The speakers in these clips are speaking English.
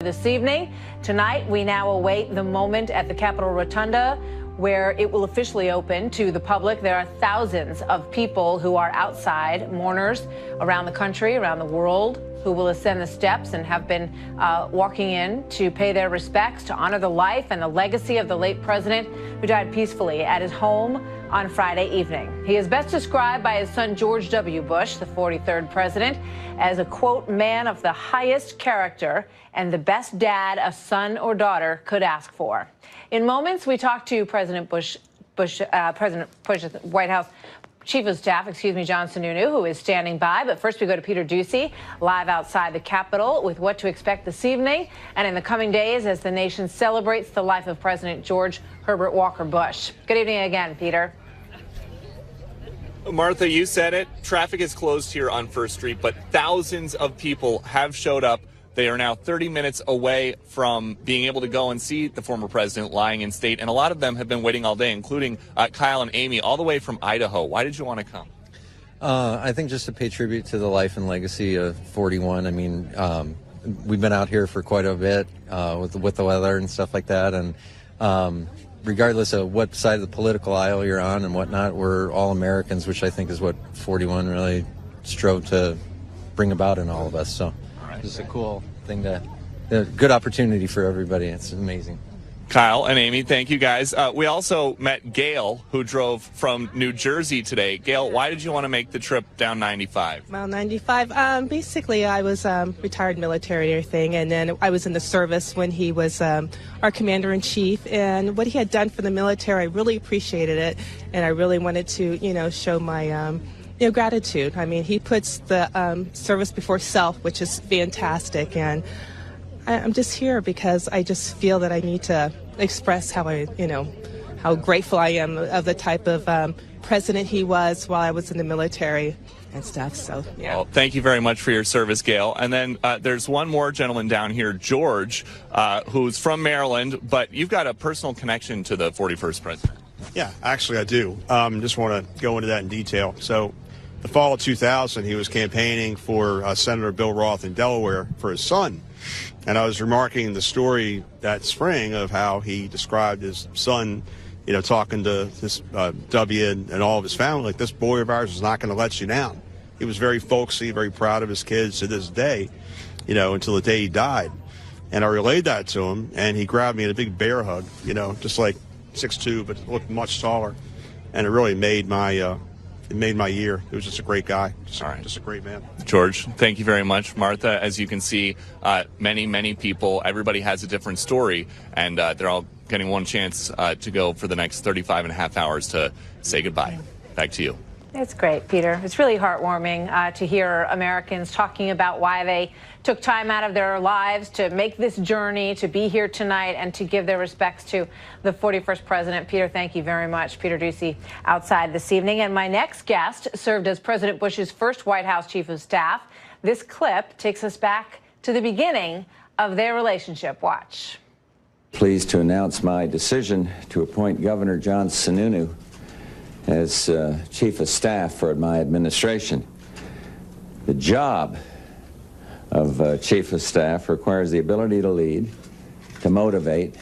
This evening. Tonight, we now await the moment at the Capitol Rotunda where it will officially open to the public. There are thousands of people who are outside, mourners around the country, around the world, who will ascend the steps and have been walking in to pay their respects, to honor the life and the legacy of the late president who died peacefully at his home on Friday evening. He is best described by his son, George W. Bush, the 43rd president, as a, quote, man of the highest character and the best dad a son or daughter could ask for. In moments, we talk to President Bush's White House Chief of Staff, John Sununu, who is standing by. But first, we go to Peter Doocy, live outside the Capitol, with what to expect this evening and in the coming days as the nation celebrates the life of President George Herbert Walker Bush. Good evening again, Peter. Martha, you said it. Traffic is closed here on First Street, but thousands of people have showed up. They are now 30 minutes away from being able to go and see the former president lying in state, and a lot of them have been waiting all day, including Kyle and Amy, all the way from Idaho. Why did you want to come? I think just to pay tribute to the life and legacy of 41. I mean, we've been out here for quite a bit with the weather and stuff like that, and regardless of what side of the political aisle you're on and whatnot, we're all Americans, which I think is what 41 really strove to bring about in all of us. So this is a cool thing a good opportunity for everybody. It's amazing. Kyle and Amy, thank you guys. We also met Gail, who drove from New Jersey today. Gail, why did you want to make the trip down 95? Well, 95, basically I was retired military and everything, and then I was in the service when he was our commander-in-chief, and what he had done for the military, I really appreciated it, and I really wanted to, show my gratitude. I mean, he puts the service before self, which is fantastic, and I'm just here because I just feel that I need to express how how grateful I am of the type of president he was while I was in the military and stuff. So, yeah. Well, thank you very much for your service, Gail. And then there's one more gentleman down here, George, who's from Maryland, but you've got a personal connection to the 41st president. Yeah, actually I do. Just want to go into that in detail. So the fall of 2000, he was campaigning for Senator Bill Roth in Delaware for his son. And I was remarking the story that spring of how he described his son, talking to this W and all of his family, like, this boy of ours is not going to let you down. He was very folksy, very proud of his kids to this day, until the day he died. And I relayed that to him, and he grabbed me in a big bear hug, just like 6'2", but looked much taller. And it really made my year. He was just a great guy, just a great man. George, thank you very much. Martha, as you can see, many people, everybody has a different story, and they're all getting one chance to go for the next 35 and a half hours to say goodbye. Back to you. It's great, Peter. It's really heartwarming to hear Americans talking about why they took time out of their lives to make this journey, to be here tonight, and to give their respects to the 41st president. Peter, thank you very much. Peter Doocy outside this evening. And my next guest served as President Bush's first White House Chief of Staff. This clip takes us back to the beginning of their relationship. Watch. Pleased to announce my decision to appoint Governor John Sununu as Chief of Staff for my administration. The job of Chief of Staff requires the ability to lead, to motivate,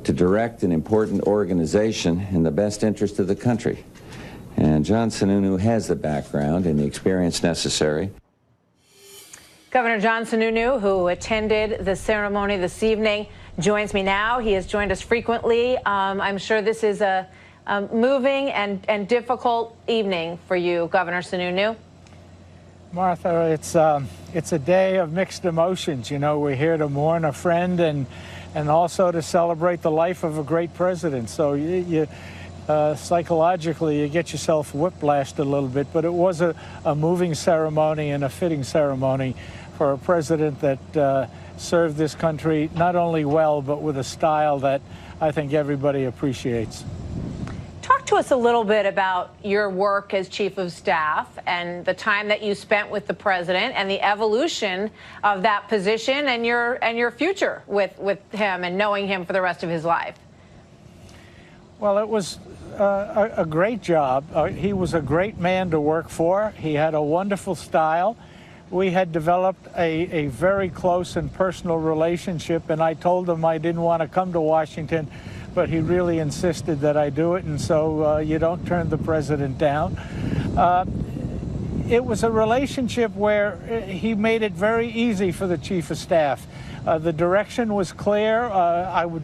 to direct an important organization in the best interest of the country. And John Sununu has the background and the experience necessary. Governor John Sununu, who attended the ceremony this evening, joins me now. He has joined us frequently. I'm sure this is a moving and difficult evening for you, Governor Sununu. Martha, it's a day of mixed emotions. We're here to mourn a friend and also to celebrate the life of a great president. So you psychologically, you get yourself whiplashed a little bit, but it was a moving ceremony and a fitting ceremony for a president that served this country not only well, but with a style that I think everybody appreciates. Talk to us a little bit about your work as Chief of Staff and the time that you spent with the president and the evolution of that position and your future with him and knowing him for the rest of his life. Well, it was a great job. He was a great man to work for. He had a wonderful style. we had developed a very close and personal relationship, and I told him I didn't want to come to Washington, but he really insisted that I do it, and so you don't turn the president down. It was a relationship where he made it very easy for the chief of staff. The direction was clear. I would.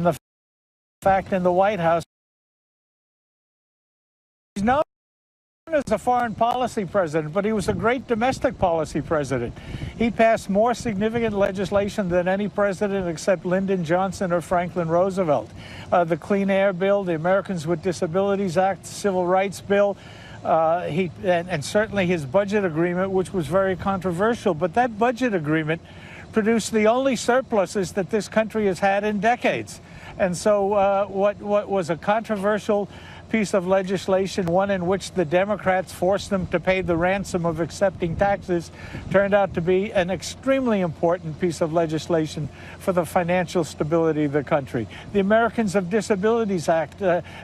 The fact in the White House, he's known as a foreign policy president, but he was a great domestic policy president. He passed more significant legislation than any president except Lyndon Johnson or Franklin Roosevelt. The Clean Air Bill, the Americans with Disabilities Act, the Civil Rights Bill, and certainly his budget agreement, which was very controversial. But that budget agreement produced the only surpluses that this country has had in decades. And so what was a controversial piece of legislation, one in which the Democrats forced them to pay the ransom of accepting taxes, turned out to be an extremely important piece of legislation for the financial stability of the country. The Americans with Disabilities Act,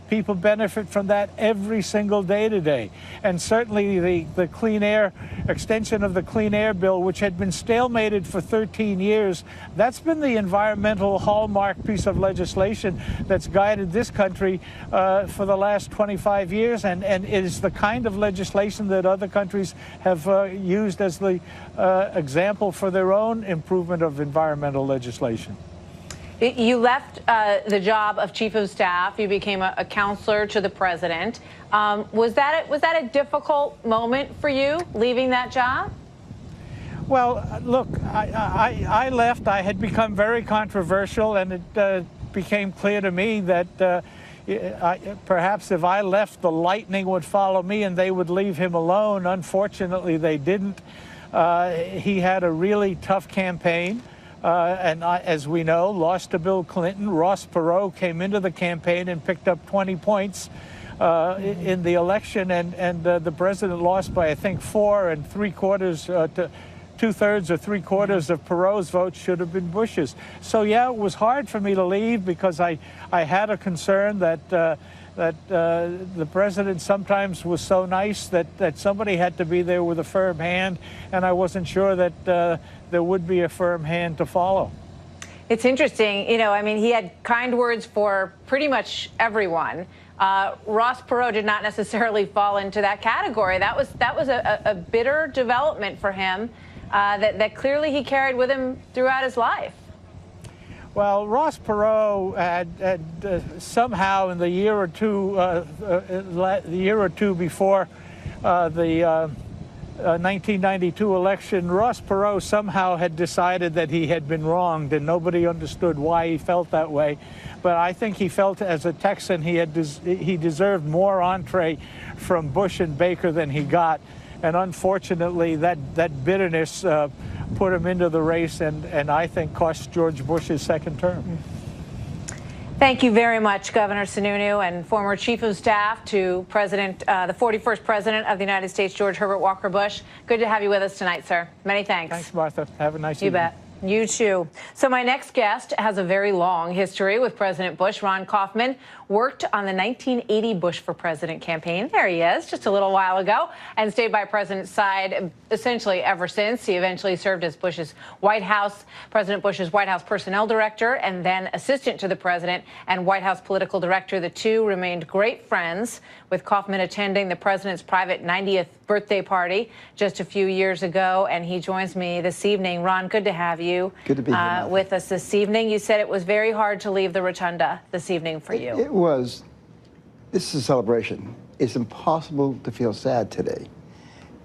people benefit from that every single day today. And certainly the Clean Air, extension of the Clean Air Bill, which had been stalemated for 13 years, that's been the environmental hallmark piece of legislation that's guided this country for the last 25 years, and it is the kind of legislation that other countries have used as the example for their own improvement of environmental legislation. You left the job of chief of staff. You became a counselor to the president. Was that a difficult moment for you, leaving that job? Well, look, I left. I had become very controversial, and it became clear to me that perhaps if I left, the lightning would follow me and they would leave him alone. Unfortunately, they didn't. He had a really tough campaign. And as we know, lost to Bill Clinton. Ross Perot came into the campaign and picked up 20 points in the election, and the president lost by, I think, 4 3/4 to 2/3 or 3/4 of Perot's votes should have been Bush's. So yeah, it was hard for me to leave because I had a concern that the president sometimes was so nice that somebody had to be there with a firm hand, and I wasn't sure that there would be a firm hand to follow. It's interesting, you know, I mean, he had kind words for pretty much everyone. Ross Perot did not necessarily fall into that category. That was a bitter development for him that clearly he carried with him throughout his life. Well, Ross Perot had somehow in the year or two before the 1992 election, Ross Perot somehow had decided that he had been wronged, and nobody understood why he felt that way. But I think he felt, as a Texan, he deserved more entree from Bush and Baker than he got, and unfortunately, that bitterness put him into the race, and I think cost George Bush his second term. Thank you very much, Governor Sununu, and former Chief of Staff to the 41st President of the United States, George Herbert Walker Bush. Good to have you with us tonight, sir. Many thanks. Thanks, Martha. Have a nice evening. You bet. You too. So my next guest has a very long history with President Bush. Ron Kaufman worked on the 1980 Bush for President campaign. There he is, just a little while ago, and stayed by President's side essentially ever since. He eventually served as President Bush's White House personnel director, and then assistant to the president and White House political director. The two remained great friends, with Kaufman attending the president's private 90th birthday party just a few years ago. And he joins me this evening. Ron, good to have you. Good to be here with us this evening. You said it was very hard to leave the rotunda this evening for you. It was. This is a celebration. It's impossible to feel sad today.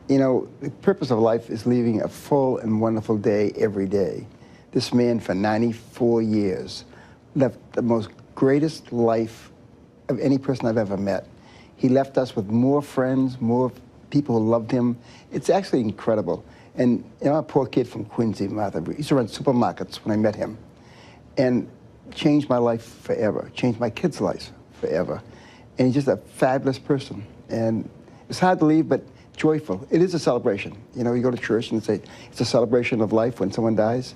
You know, the purpose of life is living a full and wonderful day every day. This man, for 94 years, left the most greatest life of any person I've ever met. He left us with more friends, more people who loved him. It's actually incredible. And you know, I'm a poor kid from Quincy, Martha. He used to run supermarkets when I met him. And changed my life forever, changed my kids' lives forever. And he's just a fabulous person. And it's hard to leave, but joyful. It is a celebration. You know, you go to church and say it's a celebration of life when someone dies.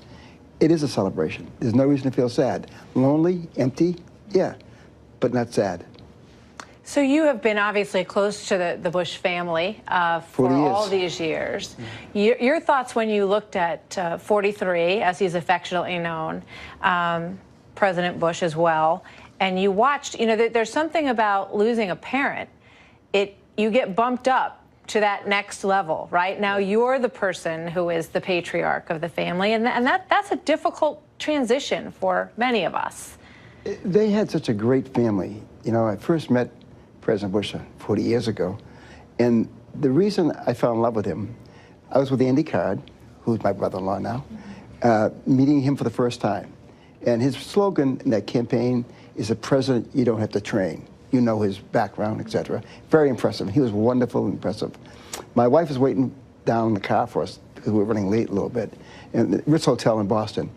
It is a celebration. There's no reason to feel sad. Lonely, empty, yeah, but not sad. So you have been obviously close to the Bush family for all these years. Your thoughts when you looked at 43, as he's affectionately known, President Bush as well, and you watched, you know, there's something about losing a parent. You get bumped up to that next level, right? Now you're the person who is the patriarch of the family, and that's a difficult transition for many of us. They had such a great family. You know, I first met President Bush 40 years ago, and the reason I fell in love with him, I was with Andy Card, who's my brother-in-law now, meeting him for the first time. And his slogan in that campaign is, "A president you don't have to train." You know his background, etc. Very impressive. He was wonderful and impressive. My wife was waiting down in the car for us because we were running late a little bit, in the Ritz Hotel in Boston.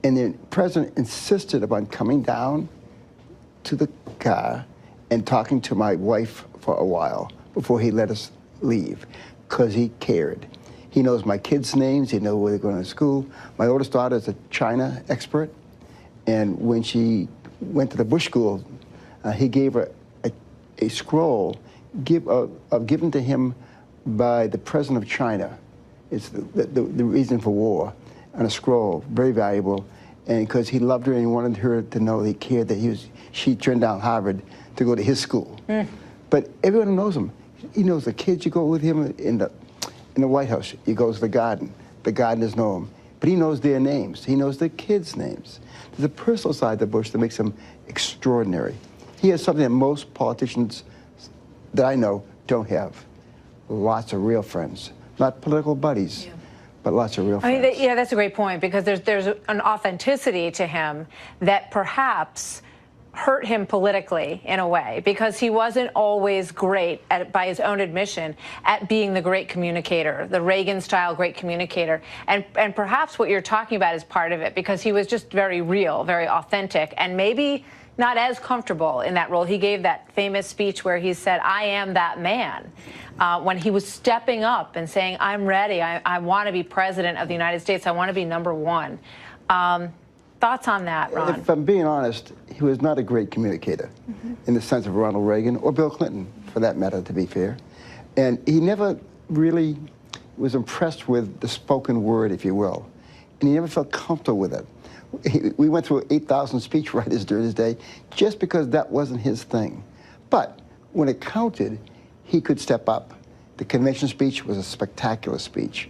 And the president insisted upon coming down to the car and talking to my wife for a while before he let us leave, because he cared. He knows my kids' names. He knows where they're going to school. My oldest daughter is a China expert, and when she went to the Bush School, he gave her a scroll given to him by the president of China. It's the reason for war, on a scroll, very valuable. And because he loved her and he wanted her to know that he cared, that she turned down Harvard to go to his school. But everyone knows him. He knows the kids. You go with him in the White House. He goes to the garden. The gardeners know him. But he knows their names. He knows the kids' names. There's a personal side to Bush that makes him extraordinary. He has something that most politicians that I know don't have. Lots of real friends. Not political buddies, but lots of real friends. I mean, yeah, that's a great point, because there's an authenticity to him that perhaps hurt him politically in a way, because he wasn't always great by his own admission, at being the great communicator, the Reagan-style great communicator. And perhaps what you're talking about is part of it, because he was just very real, very authentic, and maybe not as comfortable in that role. He gave that famous speech where he said, "I am that man," when he was stepping up and saying, "I'm ready. I want to be president of the United States. I want to be #1." Thoughts on that, Ron? If I'm being honest, he was not a great communicator in the sense of Ronald Reagan or Bill Clinton, for that matter, to be fair. And he never really was impressed with the spoken word, if you will. And he never felt comfortable with it. We went through 8,000 speechwriters during his day just because that wasn't his thing. But when it counted, he could step up. The convention speech was a spectacular speech.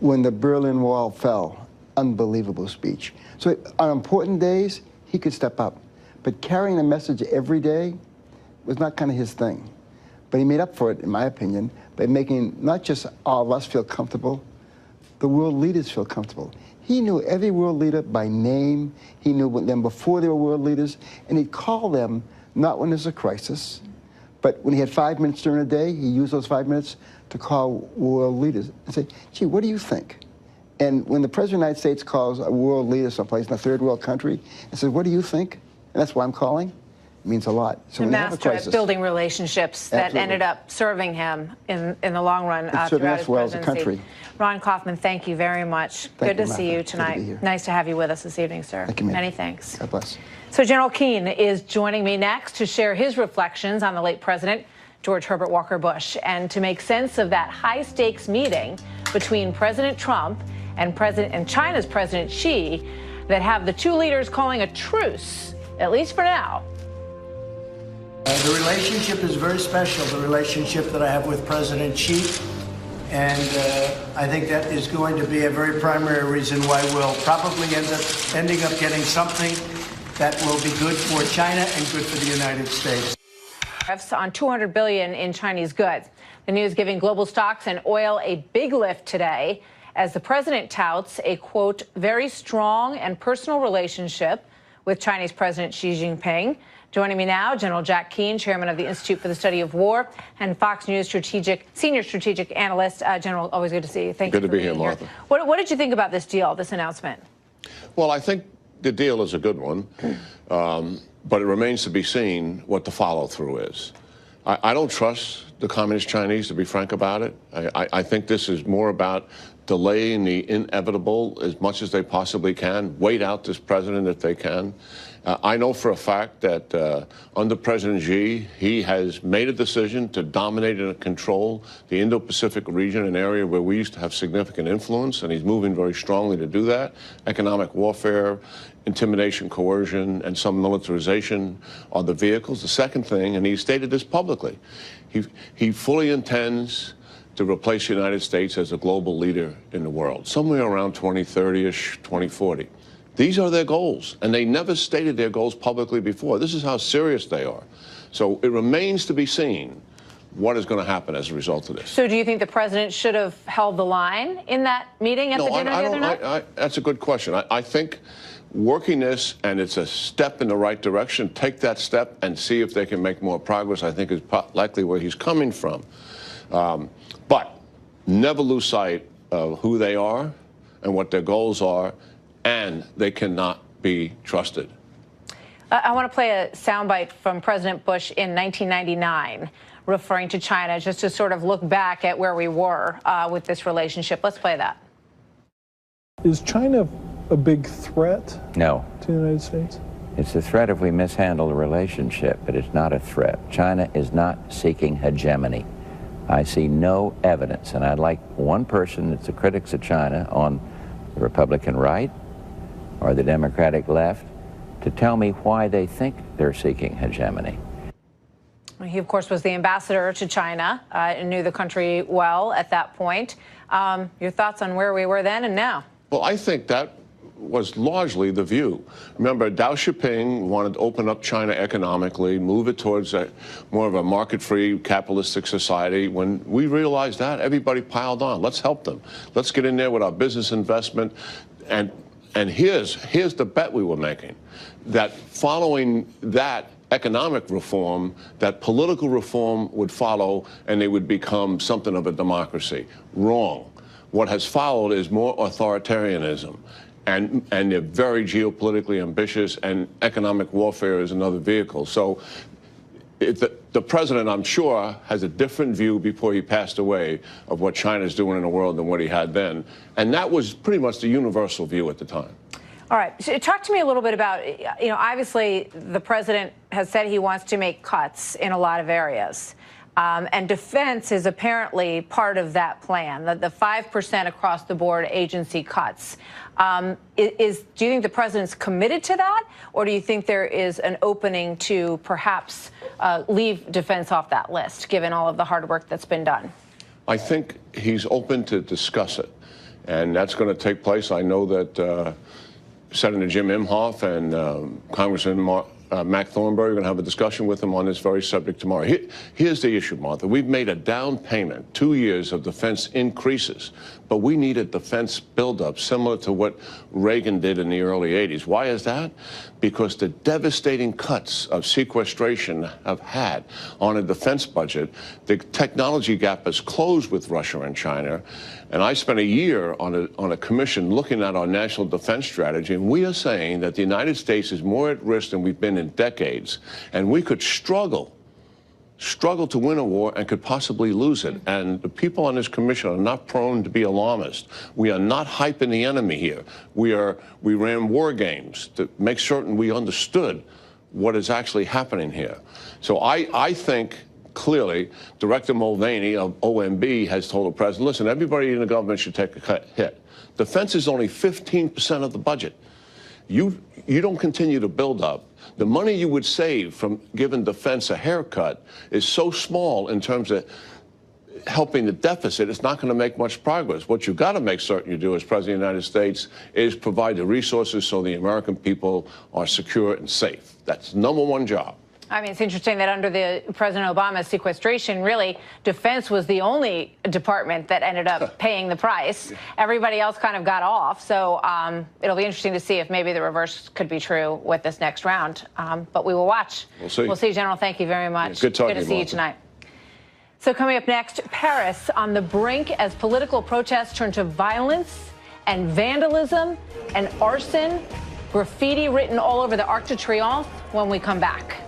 When the Berlin Wall fell, unbelievable speech. So on important days, he could step up. But carrying a message every day was not kind of his thing. But he made up for it, in my opinion, by making not just all of us feel comfortable, the world leaders feel comfortable. He knew every world leader by name. He knew them before they were world leaders, and he'd call them not when there's a crisis, but when he had 5 minutes during the day, he used those 5 minutes to call world leaders and say, "Gee, what do you think?" And when the President of the United States calls a world leader someplace in a third world country and says, "What do you think?" and that's why I'm calling, it means a lot. So when you have a crisis, building relationships that ended up serving him in the long run throughout his presidency. Well as a country. Ron Kaufman, thank you very much. Good to see you tonight. Nice to have you with us this evening, sir. Thank you, many thanks. God bless. So General Keane is joining me next to share his reflections on the late President George Herbert Walker Bush, and to make sense of that high-stakes meeting between President Trump and China's President Xi that have the two leaders calling a truce, at least for now. The relationship is very special, the relationship that I have with President Xi, and I think that is going to be a very primary reason why we'll probably ending up getting something that will be good for China and good for the United States. On $200 billion in Chinese goods. The news giving global stocks and oil a big lift today as the president touts a, quote, very strong and personal relationship with Chinese President Xi Jinping. Joining me now, General Jack Keane, chairman of the Institute for the Study of War, and Fox News senior strategic analyst. General, always good to see you. Thank you for being here. Martha. What did you think about this deal, this announcement? Well, I think the deal is a good one, but it remains to be seen what the follow-through is. I don't trust the Communist Chinese, to be frank about it. I think this is more about delaying the inevitable as much as they possibly can, wait out this president if they can. I know for a fact that under President Xi, he has made a decision to dominate and control the Indo-Pacific region, an area where we used to have significant influence, and he's moving very strongly to do that. Economic warfare, intimidation, coercion, and some militarization are the vehicles. The second thing, and he stated this publicly, he fully intends to replace the United States as a global leader in the world, somewhere around 2030-ish, 2040. These are their goals, and they never stated their goals publicly before. This is how serious they are. So it remains to be seen what is going to happen as a result of this. So do you think the president should have held the line in that meeting at the dinner the other night? That's a good question. I think working this, and it's a step in the right direction, take that step and see if they can make more progress, I think is likely where he's coming from. But never lose sight of who they are and what their goals are, and they cannot be trusted. I want to play a soundbite from President Bush in 1999, referring to China, just to sort of look back at where we were with this relationship. Let's play that. Is China a big threat? No. To the United States? It's a threat if we mishandle the relationship, but it's not a threat. China is not seeking hegemony. I see no evidence, and I'd like one person that's the critics of China on the Republican right or the Democratic left to tell me why they think they're seeking hegemony. He, of course, was the ambassador to China and knew the country well at that point. Your thoughts on where we were then and now? Well, I think that was largely the view. Remember, Deng Xiaoping wanted to open up China economically, move it towards more of a market-free capitalistic society. When we realized that, everybody piled on. Let's help them. Let's get in there with our business investment. And here's the bet we were making, that following that economic reform, that political reform would follow and they would become something of a democracy. Wrong. What has followed is more authoritarianism. And they're very geopolitically ambitious, and economic warfare is another vehicle. So the president, I'm sure, has a different view before he passed away of what China's doing in the world than what he had then. And that was pretty much the universal view at the time. All right. So talk to me a little bit about, obviously the president has said he wants to make cuts in a lot of areas. And defense is apparently part of that plan, the 5% across the board agency cuts. Do you think the president's committed to that, or do you think there is an opening to perhaps leave defense off that list, given all of the hard work that's been done? I think he's open to discuss it, and that's going to take place. I know that Senator Jim Imhoff and Congressman Mac Thornberry are going to have a discussion with him on this very subject tomorrow. Here's the issue, Martha. We've made a down payment, 2 years of defense increases, but we need a defense buildup similar to what Reagan did in the early 80s. Why is that? Because the devastating cuts of sequestration have had on a defense budget, the technology gap has closed with Russia and China. And I spent a year on a commission looking at our national defense strategy, and we are saying that the United States is more at risk than we've been in decades, and we could struggle to win a war and could possibly lose it. And the people on this commission are not prone to be alarmist. We are not hyping the enemy here. We ran war games to make certain we understood what is actually happening here. So I think clearly Director Mulvaney of OMB has told the president, listen, everybody in the government should take a hit. Defense is only 15% of the budget. You don't continue to build up. The money you would save from giving defense a haircut is so small in terms of helping the deficit, it's not going to make much progress. What you've got to make certain you do as President of the United States is provide the resources so the American people are secure and safe. That's #1 job. I mean, it's interesting that under the President Obama's sequestration, really, defense was the only department that ended up paying the price. Everybody else kind of got off. So it'll be interesting to see if maybe the reverse could be true with this next round. But we will watch. We'll see. We'll see, General. Thank you very much. Good talking to see you tonight. So coming up next, Paris on the brink as political protests turn to violence and vandalism and arson. Graffiti written all over the Arc de Triomphe when we come back.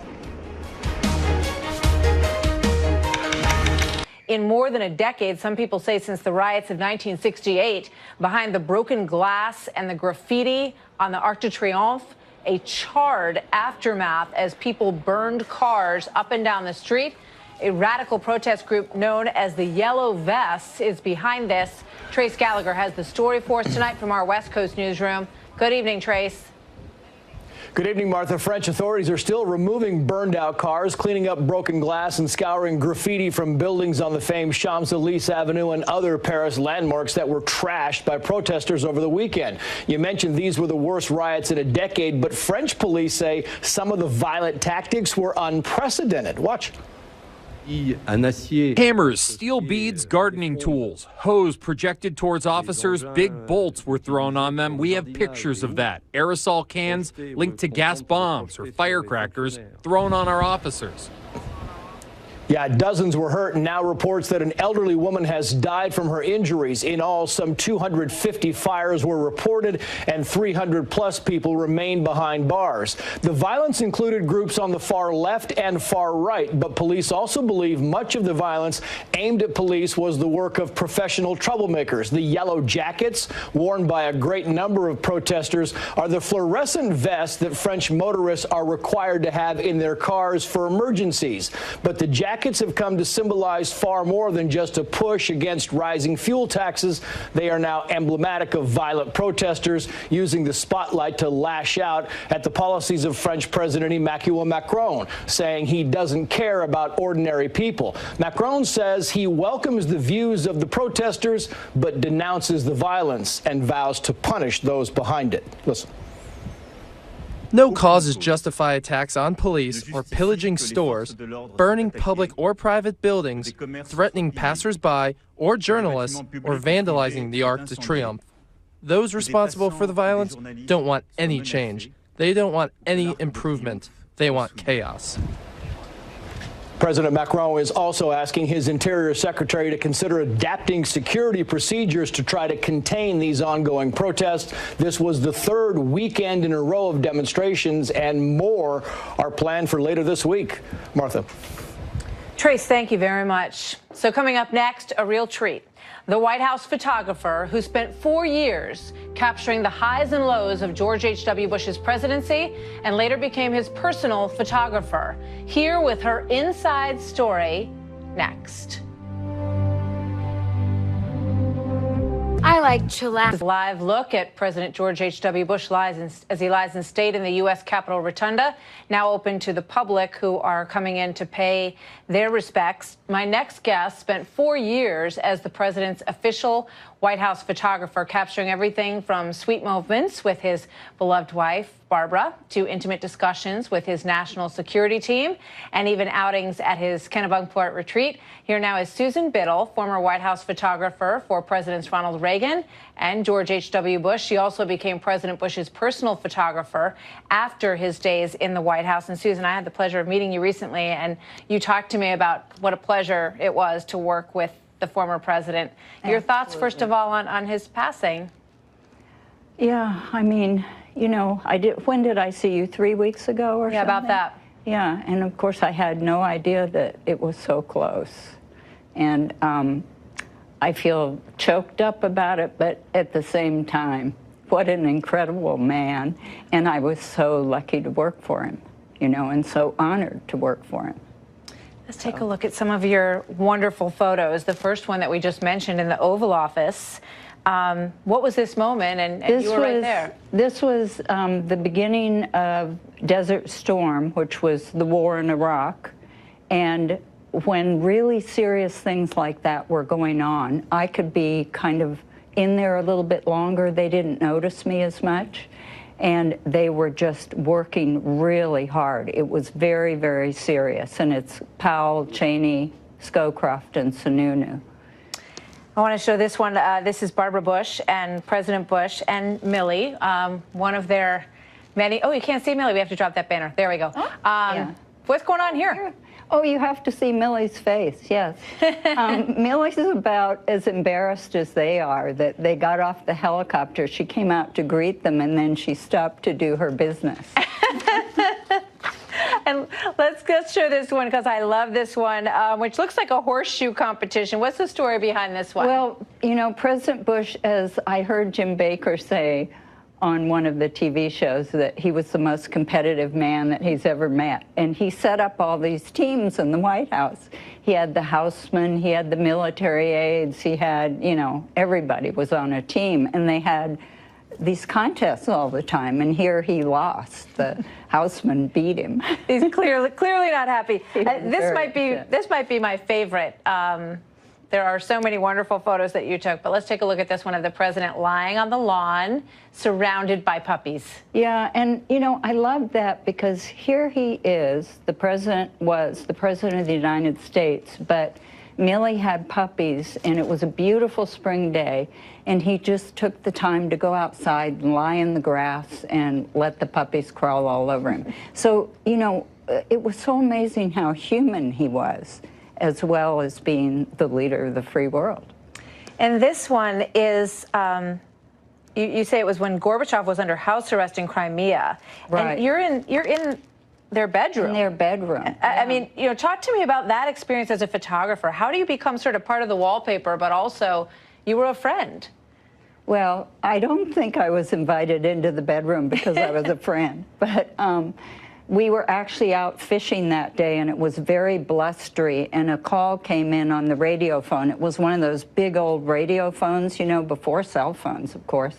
In more than a decade, some people say since the riots of 1968, behind the broken glass and the graffiti on the Arc de Triomphe, a charred aftermath as people burned cars up and down the street. A radical protest group known as the Yellow Vests is behind this. Trace Gallagher has the story for us tonight from our West Coast newsroom. Good evening, Trace. Good evening, Martha. French authorities are still removing burned-out cars, cleaning up broken glass and scouring graffiti from buildings on the famed Champs-Élysées Avenue and other Paris landmarks that were trashed by protesters over the weekend. You mentioned these were the worst riots in a decade, but French police say some of the violent tactics were unprecedented. Watch. Hammers, steel beads, gardening tools, hose projected towards officers, big bolts were thrown on them. We have pictures of that. Aerosol cans linked to gas bombs or firecrackers thrown on our officers. Yeah, dozens were hurt, and now reports that an elderly woman has died from her injuries. In all, some 250 fires were reported, and 300-plus people remain behind bars. The violence included groups on the far left and far right, but police also believe much of the violence aimed at police was the work of professional troublemakers. The yellow jackets, worn by a great number of protesters, are the fluorescent vests that French motorists are required to have in their cars for emergencies. But the jackets have come to symbolize far more than just a push against rising fuel taxes. They are now emblematic of violent protesters using the spotlight to lash out at the policies of French President Emmanuel Macron, saying he doesn't care about ordinary people. Macron says he welcomes the views of the protesters, but denounces the violence and vows to punish those behind it. Listen. No causes justify attacks on police or pillaging stores, burning public or private buildings, threatening passersby or journalists, or vandalizing the Arc de Triomphe. Those responsible for the violence don't want any change. They don't want any improvement. They want chaos. President Macron is also asking his Interior Secretary to consider adapting security procedures to try to contain these ongoing protests. This was the third weekend in a row of demonstrations, and more are planned for later this week. Martha. Trace, thank you very much. So coming up next, a real treat. The White House photographer who spent 4 years capturing the highs and lows of George H.W. Bush's presidency and later became his personal photographer. Here with her inside story next. I like chillax. Live look at President George H.W. Bush as he lies in state in the U.S. Capitol Rotunda, now open to the public who are coming in to pay their respects. My next guest spent 4 years as the president's official White House photographer, capturing everything from sweet moments with his beloved wife, Barbara, to intimate discussions with his national security team, and even outings at his Kennebunkport retreat. Here now is Susan Biddle, former White House photographer for Presidents Ronald Reagan and George H.W. Bush. She also became President Bush's personal photographer after his days in the White House. And Susan, I had the pleasure of meeting you recently, and you talked to me about what a pleasure it was to work with the former president. Your thoughts, first of all, on his passing? Yeah, I mean, you know, when did I see you? 3 weeks ago or something? Yeah, about that. Yeah, and of course I had no idea that it was so close. And I feel choked up about it, but at the same time, what an incredible man. And I was so lucky to work for him, you know, and so honored to work for him. Let's take a look at some of your wonderful photos. The first one that we just mentioned in the Oval Office. What was this moment? And you were right there. This was the beginning of Desert Storm, which was the war in Iraq. And when really serious things like that were going on, I could be kind of in there a little bit longer. They didn't notice me as much. And they were just working really hard. It was very, very serious. And it's Powell, Cheney, Scowcroft, and Sununu. I want to show this one. This is Barbara Bush and President Bush and Millie, one of their many. Oh, you can't see Millie. We have to drop that banner. There we go. Yeah. What's going on here? Oh, you have to see Millie's face, yes. Millie's about as embarrassed as they are that they got off the helicopter. She came out to greet them, and then she stopped to do her business. And let's show this one, because I love this one, which looks like a horseshoe competition. What's the story behind this one? Well, you know, President Bush, as I heard Jim Baker say on one of the TV shows, that he was the most competitive man that he's ever met. And he set up all these teams in the White House. He had the housemen, he had the military aides, he had, you know, everybody was on a team. And they had these contests all the time. And here he lost. The houseman beat him. He's clearly not happy. This might be my favorite. There are so many wonderful photos that you took, but let's take a look at this one of the president lying on the lawn, surrounded by puppies. Yeah, and you know, I love that because here he is, the president was the president of the United States, but Millie had puppies, and it was a beautiful spring day, and he just took the time to go outside and lie in the grass and let the puppies crawl all over him. So, you know, it was so amazing how human he was, as well as being the leader of the free world. And this one is, you say it was when Gorbachev was under house arrest in Crimea. Right. And you're in their bedroom. In their bedroom. I mean, you know, talk to me about that experience as a photographer. How do you become sort of part of the wallpaper, but also you were a friend? Well, I don't think I was invited into the bedroom because I was a friend, but we were actually out fishing that day, and it was very blustery, and a call came in on the radio phone. It was one of those big old radio phones, you know, before cell phones, of course.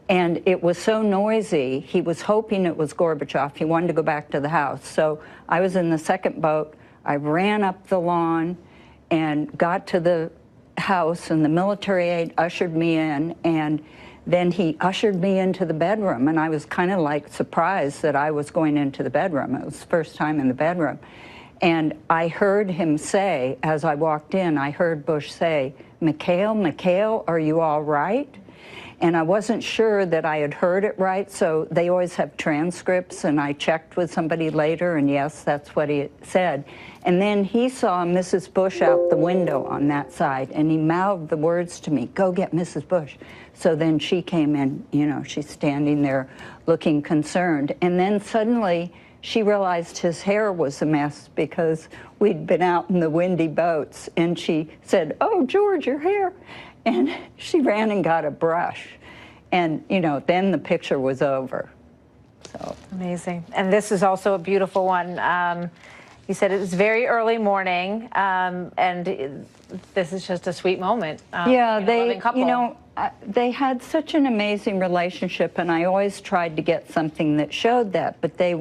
And it was so noisy, he was hoping it was Gorbachev. He wanted to go back to the house. So I was in the second boat. I ran up the lawn and got to the house, and the military aide ushered me in, and then he ushered me into the bedroom, and I was kind of like surprised that I was going into the bedroom. It was the first time in the bedroom. And I heard him say, as I walked in, I heard Bush say, MacCallum, are you all right? And I wasn't sure that I had heard it right, so they always have transcripts, and I checked with somebody later, and yes, that's what he said. And then he saw Mrs. Bush out the window on that side, and he mouthed the words to me, go get Mrs. Bush. So then she came in, you know, she's standing there looking concerned. And then suddenly she realized his hair was a mess because we'd been out in the windy boats. And she said, oh, George, your hair. And she ran and got a brush. And, you know, then the picture was over. So amazing. And this is also a beautiful one. You said it was very early morning, and this is just a sweet moment. Yeah, they had such an amazing relationship, and I always tried to get something that showed that, but they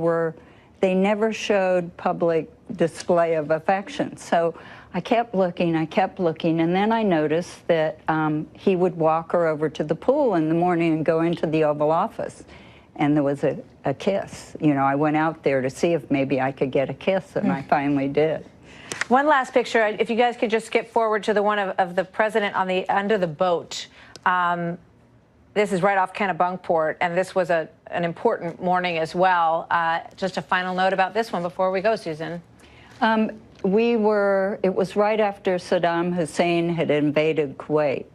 never showed public display of affection. So I kept looking, and then I noticed that he would walk her over to the pool in the morning and go into the Oval Office. And there was a kiss. You know, I went out there to see if maybe I could get a kiss, and I finally did. One last picture, if you guys could just skip forward to the one of the president on the under the boat. This is right off Kennebunkport, and this was an important morning as well. Just a final note about this one before we go, Susan. It was right after Saddam Hussein had invaded Kuwait,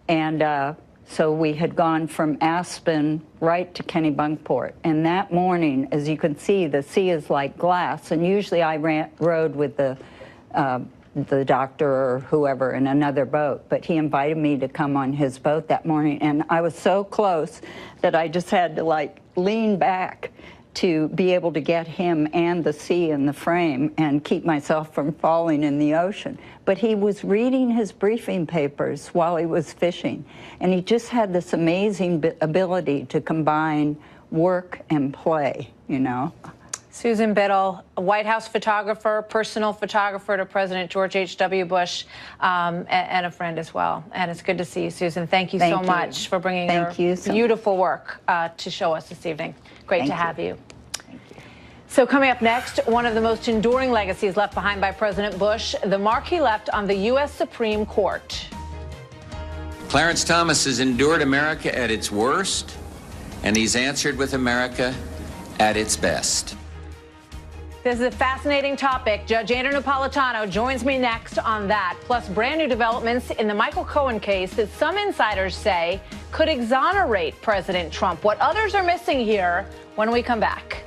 and so we had gone from Aspen right to Kennebunkport. And that morning, as you can see, the sea is like glass. And usually I rode with the doctor or whoever in another boat. But he invited me to come on his boat that morning. And I was so close that I just had to like lean back to be able to get him and the sea in the frame and keep myself from falling in the ocean. But he was reading his briefing papers while he was fishing, and he just had this amazing ability to combine work and play, you know. Susan Biddle, a White House photographer, personal photographer to President George H.W. Bush, and a friend as well. And it's good to see you, Susan. Thank you so much for bringing your beautiful work to show us this evening. Great to have you. So coming up next, one of the most enduring legacies left behind by President Bush, the mark he left on the U.S. Supreme Court. Clarence Thomas has endured America at its worst, and he's answered with America at its best. This is a fascinating topic. Judge Andrew Napolitano joins me next on that, plus brand new developments in the Michael Cohen case that some insiders say could exonerate President Trump. What others are missing here when we come back.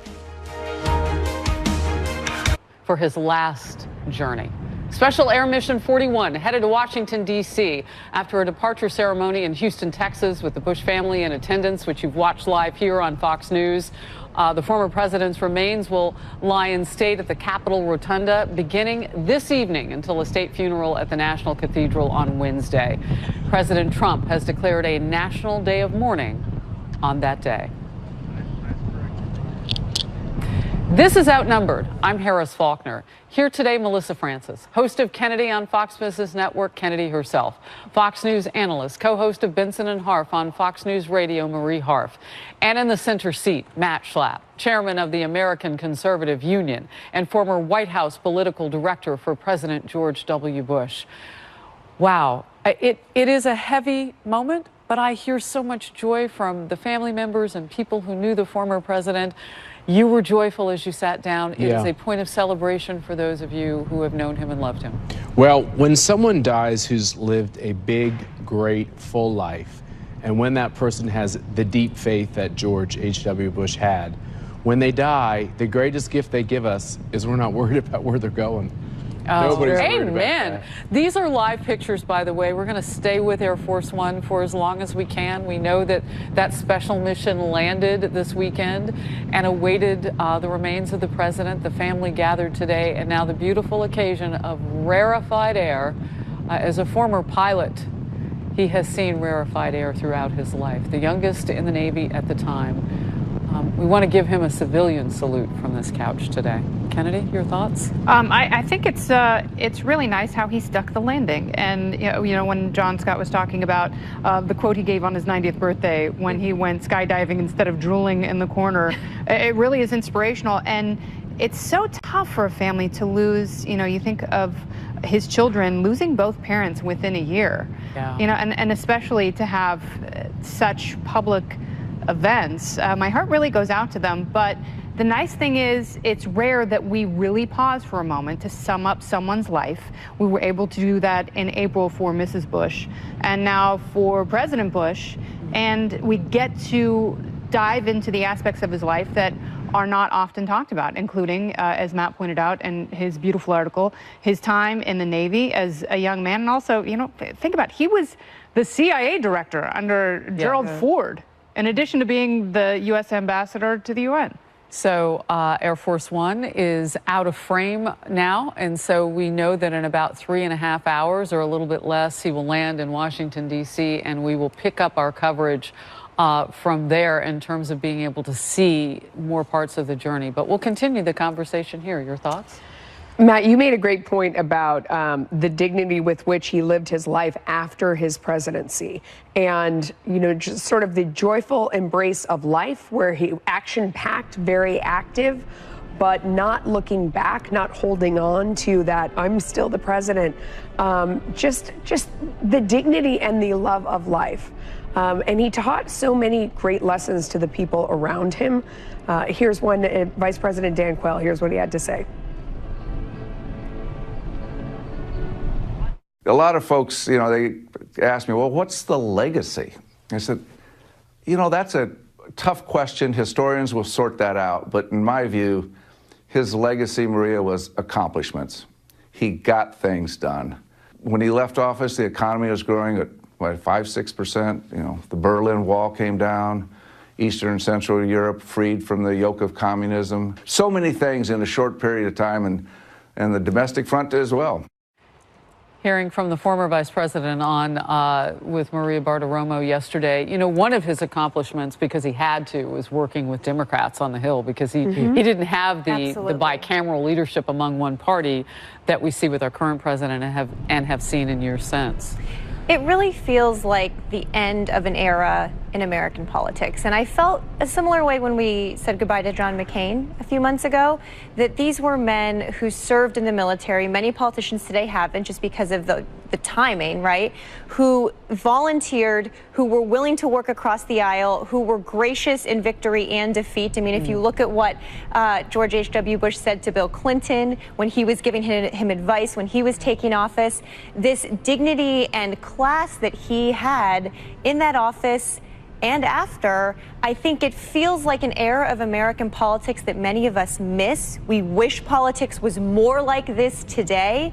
For his last journey. Special Air Mission 41 headed to Washington, D.C. after a departure ceremony in Houston, Texas, with the Bush family in attendance, which you've watched live here on Fox News. The former president's remains will lie in state at the Capitol Rotunda beginning this evening until a state funeral at the National Cathedral on Wednesday. President Trump has declared a national day of mourning on that day. This is Outnumbered. I'm Harris Faulkner. Here today, Melissa Francis, host of Kennedy on Fox Business Network, Kennedy herself, Fox News analyst, co-host of Benson and Harf on Fox News Radio, Marie Harf, and in the center seat, Matt Schlapp, chairman of the American Conservative Union and former White House political director for President George W. Bush. Wow, it is a heavy moment, but I hear so much joy from the family members and people who knew the former president. You were joyful as you sat down. It is a point of celebration for those of you who have known him and loved him. Well, when someone dies who's lived a big, great, full life, and when that person has the deep faith that George H.W. Bush had, when they die, the greatest gift they give us is we're not worried about where they're going. Nobody's worried about that. These are live pictures, by the way. We're going to stay with Air Force One for as long as we can. We know that that special mission landed this weekend and awaited the remains of the president. The family gathered today, and now the beautiful occasion of rarefied air. As a former pilot, he has seen rarefied air throughout his life, the youngest in the Navy at the time. We want to give him a civilian salute from this couch today. Kennedy, your thoughts? I think it's really nice how he stuck the landing. And you know, when John Scott was talking about the quote he gave on his 90th birthday when he went skydiving instead of drooling in the corner, it really is inspirational. And it's so tough for a family to lose. You know, you think of his children losing both parents within a year. Yeah. You know, and especially to have such public events. My heart really goes out to them, but the nice thing is it's rare that we really pause for a moment to sum up someone's life. We were able to do that in April for Mrs. Bush and now for President Bush, and we get to dive into the aspects of his life that are not often talked about, including, as Matt pointed out in his beautiful article, his time in the Navy as a young man. And also, you know, think about it, he was the CIA director under Gerald Ford, in addition to being the U.S. ambassador to the UN. So Air Force One is out of frame now, and so we know that in about 3.5 hours or a little bit less, he will land in Washington, D.C., and we will pick up our coverage from there in terms of being able to see more parts of the journey. But we'll continue the conversation here. Your thoughts? Matt, you made a great point about the dignity with which he lived his life after his presidency. And, you know, just sort of the joyful embrace of life where he action-packed, very active, but not looking back, not holding on to that, I'm still the president. Just the dignity and the love of life. And he taught so many great lessons to the people around him. Here's one, Vice President Dan Quayle, here's what he had to say. A lot of folks, you know, they ask me, well, what's the legacy? I said, you know, that's a tough question. Historians will sort that out. But in my view, his legacy, Maria, was accomplishments. He got things done. When he left office, the economy was growing at, what, 5-6%. You know, the Berlin Wall came down. Eastern and Central Europe freed from the yoke of communism. So many things in a short period of time, and the domestic front as well. Hearing from the former vice president on with Maria Bartiromo yesterday, you know, one of his accomplishments, because he had to, was working with Democrats on the Hill, because he didn't have the bicameral leadership among one party that we see with our current president and have seen in years since. It really feels like the end of an era in American politics. And I felt a similar way when we said goodbye to John McCain a few months ago, that these were men who served in the military. Many politicians today haven't, just because of the timing, right? Who volunteered, who were willing to work across the aisle, who were gracious in victory and defeat. I mean, if you look at what George H.W. Bush said to Bill Clinton when he was giving him advice when he was taking office, this dignity and class that he had in that office and after, I think it feels like an era of American politics that many of us miss. We wish politics was more like this today.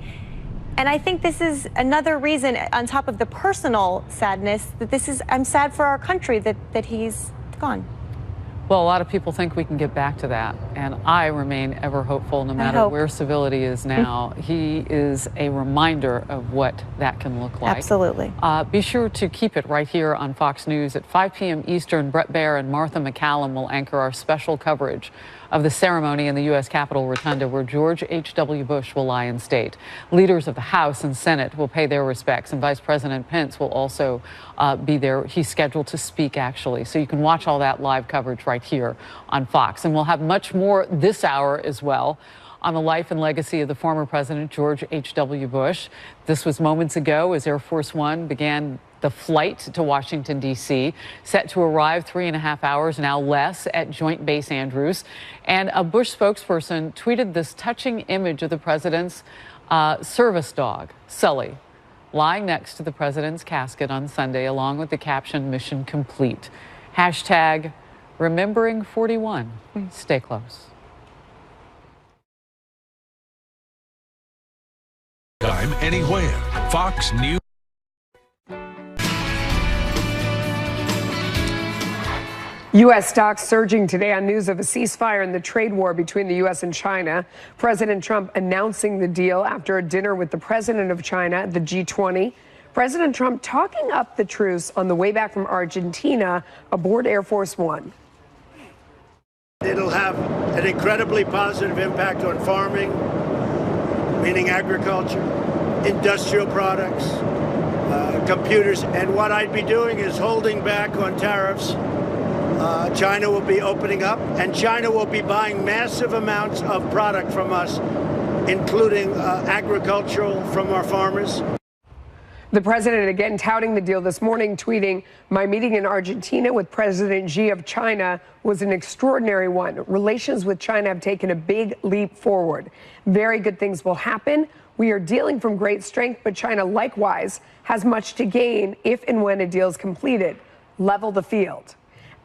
And I think this is another reason, on top of the personal sadness, that I'm sad for our country that he's gone. Well, a lot of people think we can get back to that, and I remain ever hopeful no matter where civility is now. He is a reminder of what that can look like. Absolutely. Be sure to keep it right here on Fox News at 5 p.m. Eastern. Brett Baer and Martha MacCallum will anchor our special coverage of the ceremony in the U.S. Capitol Rotunda, where George H.W. Bush will lie in state. Leaders of the House and Senate will pay their respects, and Vice President Pence will also be there. He's scheduled to speak, actually. So you can watch all that live coverage right here on Fox. And we'll have much more this hour as well on the life and legacy of the former President George H.W. Bush. This was moments ago as Air Force One began the flight to Washington, D.C., set to arrive 3.5 hours, now less, at Joint Base Andrews. And a Bush spokesperson tweeted this touching image of the president's service dog, Sully, lying next to the president's casket on Sunday, along with the caption, "Mission complete." Hashtag remembering 41. Stay close. Time, anywhere. Fox News. U.S. stocks surging today on news of a ceasefire in the trade war between the U.S. and China. President Trump announcing the deal after a dinner with the president of China at the G20. President Trump talking up the truce on the way back from Argentina aboard Air Force One. It'll have an incredibly positive impact on farming, meaning agriculture, industrial products, computers. And what I'd be doing is holding back on tariffs. China will be opening up, and China will be buying massive amounts of product from us, including agricultural from our farmers. The president again touting the deal this morning, tweeting, "My meeting in Argentina with President Xi of China was an extraordinary one. Relations with China have taken a big leap forward. Very good things will happen. We are dealing from great strength, but China likewise has much to gain if and when a deal is completed. Level the field."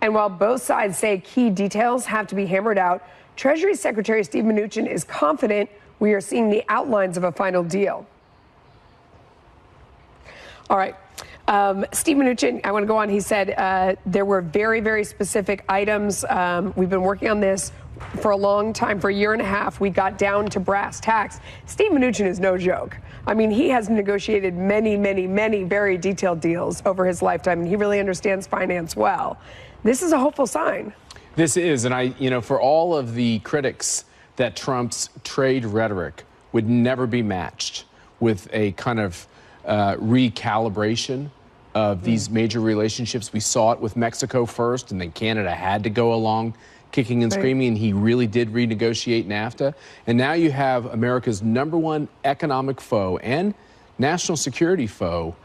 And while both sides say key details have to be hammered out, Treasury Secretary Steve Mnuchin is confident we are seeing the outlines of a final deal. All right. Steve Mnuchin, I want to go on. He said there were very, very specific items. We've been working on this for a long time, for a year and a half. We got down to brass tacks. Steve Mnuchin is no joke. I mean, he has negotiated many, many, many very detailed deals over his lifetime, and he really understands finance well. This is a hopeful sign. This is, and for all of the critics that Trump's trade rhetoric would never be matched with a kind of recalibration of these major relationships. We saw it with Mexico first, and then Canada had to go along kicking and screaming, and he really did renegotiate NAFTA. And now you have America's #1 economic foe and national security foe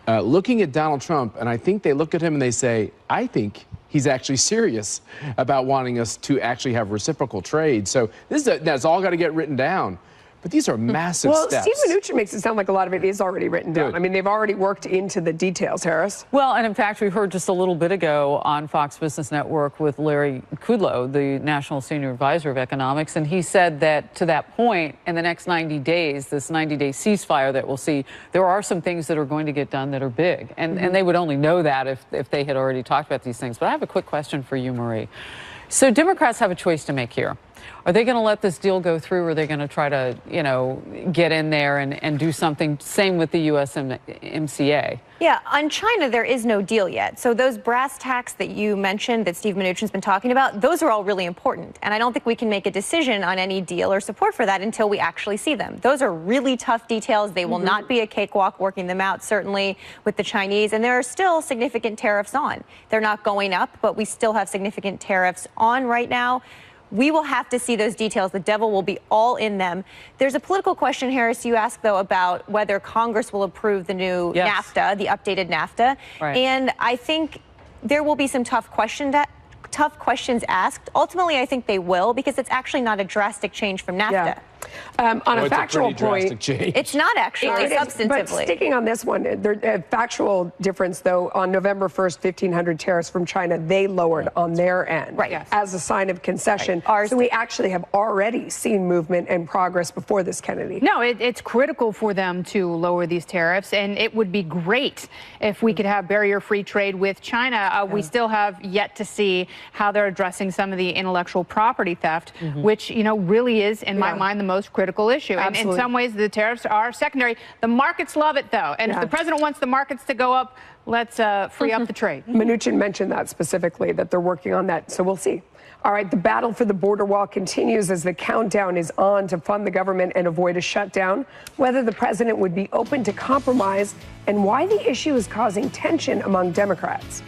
looking at Donald Trump, and I think they look at him and they say, I think he's actually serious about wanting us to actually have reciprocal trade. So that's all got to get written down. But these are massive steps. Well, Steve Mnuchin makes it sound like a lot of it is already written down. I mean, they've already worked into the details, Harris. Well, and in fact, we heard just a little bit ago on Fox Business Network with Larry Kudlow, the National Senior Advisor of Economics, and he said that to that point, in the next 90 days, this 90-day ceasefire that we'll see, there are some things that are going to get done that are big. And they would only know that if they had already talked about these things. But I have a quick question for you, Marie. So Democrats have a choice to make here. Are they going to let this deal go through, or are they going to try to, get in there and do something? Same with the USMCA. Yeah, on China, there is no deal yet. So those brass tacks that you mentioned that Steve Mnuchin's been talking about, those are all really important. And I don't think we can make a decision on any deal or support for that until we actually see them. Those are really tough details. They will not be a cakewalk working them out, certainly with the Chinese. And there are still significant tariffs on. They're not going up, but we still have significant tariffs on right now. We will have to see those details. The devil will be all in them. There's a political question, Harris, you asked, though, about whether Congress will approve the new NAFTA, the updated NAFTA. Right. And I think there will be some tough questions asked. Ultimately, I think they will, because it's actually not a drastic change from NAFTA. Yeah. On a factual point, it's not actually substantively. But sticking on this one, a factual difference, though, on November 1st, 1,500 tariffs from China, they lowered on their end as a sign of concession. So we actually have already seen movement and progress before this, Kennedy. No, it's critical for them to lower these tariffs, and it would be great if we could have barrier-free trade with China. We still have yet to see how they're addressing some of the intellectual property theft, which, really is, in my mind, the most critical issue. And in some ways, the tariffs are secondary. The markets love it, though. And if the president wants the markets to go up, let's free up the trade. Mnuchin mentioned that specifically, that they're working on that. So we'll see. All right, the battle for the border wall continues as the countdown is on to fund the government and avoid a shutdown. Whether the president would be open to compromise and why the issue is causing tension among Democrats.